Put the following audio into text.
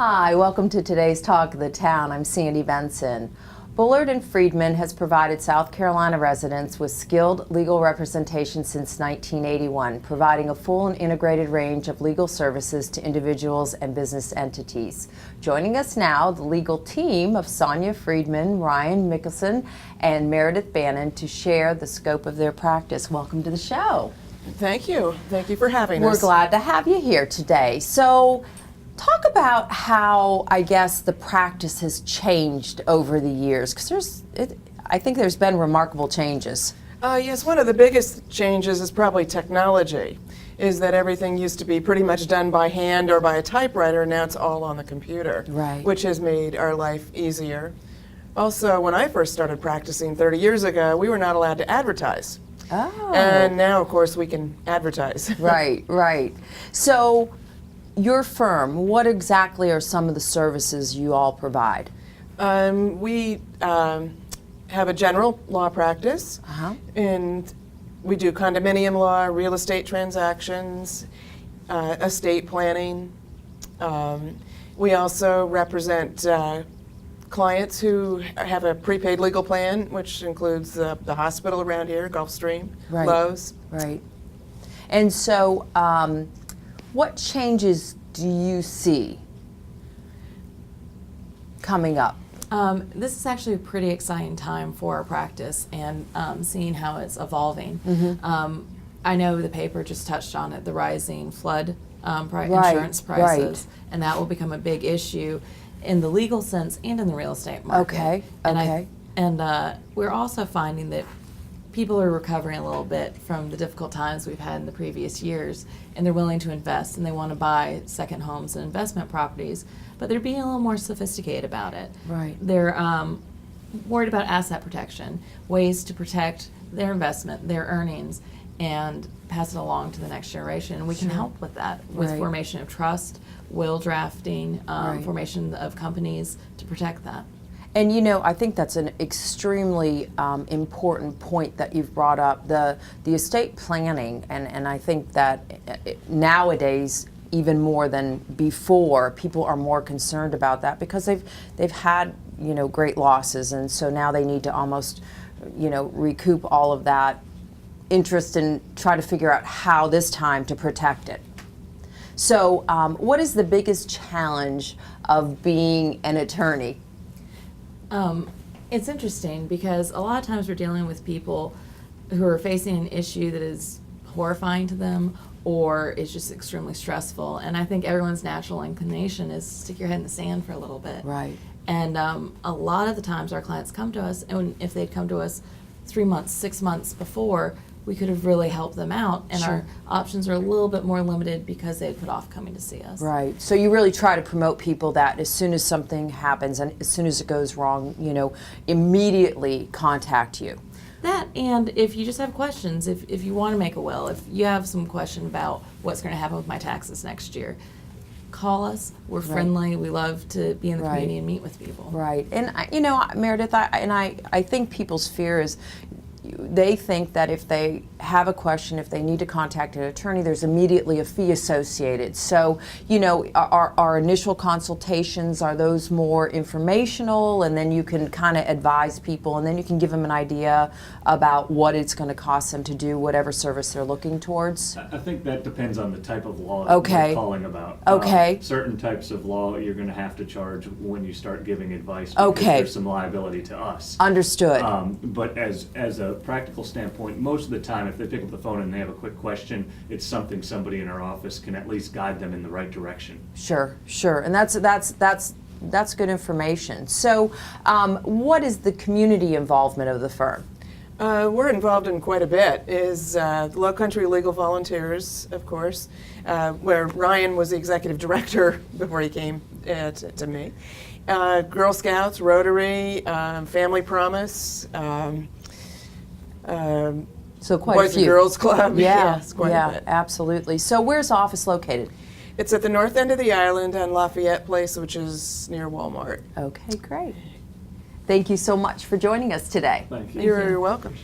Hi, welcome to today's Talk of the Town. I'm Sandy Benson. Bullard and Friedman has provided South Carolina residents with skilled legal representation since 1981, providing a full and integrated range of legal services to individuals and business entities. Joining us now, the legal team of Sonia Friedman, Ryan Mickelson, and Meredith Bannon to share the scope of their practice. Welcome to the show. Thank you. Thank you for having us. We're glad to have you here today. So, talk about how, I guess, the practice has changed over the years, because I think there's been remarkable changes. Yes, one of the biggest changes is probably technology, is that everything used to be pretty much done by hand or by a typewriter, now it's all on the computer, Right. which has made our life easier. Also, when I first started practicing 30 years ago, we were not allowed to advertise. Oh. And now, of course, we can advertise. Right, right. So, your firm, what exactly are some of the services you all provide? We have a general law practice, and we do condominium law, real estate transactions, estate planning. We also represent clients who have a prepaid legal plan, which includes the hospital around here, Gulfstream, Right. Lowe's. Right. And so, what changes do you see coming up? This is actually a pretty exciting time for our practice and seeing how it's evolving. I know the paper just touched on it, the rising flood insurance prices, and that will become a big issue in the legal sense and in the real estate market. Okay, okay. And we're also finding that people are recovering a little bit from the difficult times we've had in the previous years, and they're willing to invest and they want to buy second homes and investment properties, but they're being a little more sophisticated about it. Right. They're worried about asset protection, ways to protect their investment, their earnings, and pass it along to the next generation. And we can help with that, with Right. formation of trust, will drafting, Right. formation of companies to protect that. And you know, I think that's an extremely important point that you've brought up, the estate planning, and I think that nowadays, even more than before, people are more concerned about that because they've had, you know, great losses, and so now they need to almost, you know, recoup all of that interest and try to figure out how this time to protect it. So what is the biggest challenge of being an attorney? It's interesting because a lot of times we're dealing with people who are facing an issue that is horrifying to them or is just extremely stressful. And I think everyone's natural inclination is stick your head in the sand for a little bit. Right. And a lot of the times our clients come to us, and if they'd come to us 3 months, 6 months before, we could have really helped them out, and our options are a little bit more limited because they put off coming to see us. Right. So you really try to promote people that as soon as something happens and as soon as it goes wrong, you know, immediately contact you. That, and if you just have questions, if you want to make a will, if you have some question about what's going to happen with my taxes next year, call us. We're friendly. We love to be in the community and meet with people. Right. And, you know, Meredith, I think people's fear is they think that if they have a question, if they need to contact an attorney, there's immediately a fee associated. So, you know, our initial consultations, are those more informational, and then you can kind of advise people, and then you can give them an idea about what it's going to cost them to do whatever service they're looking towards? I think that depends on the type of law Okay. you're calling about. Okay. Certain types of law you're going to have to charge when you start giving advice because Okay. there's some liability to us. Understood. But as a practical standpoint, most of the time if they pick up the phone and they have a quick question, it's something somebody in our office can at least guide them in the right direction. Sure, sure, and that's good information. So, what is the community involvement of the firm? We're involved in quite a bit. Is Low Country Legal Volunteers, of course, where Ryan was the executive director before he came to me. Girl Scouts, Rotary, Family Promise, So quite Boys a few. and Girls Club. Yeah, Yes, quite yeah, a bit. absolutely. So where's the office located? It's at the north end of the island on Lafayette Place, which is near Walmart. Okay, great. Thank you so much for joining us today. Thank you. You're welcome.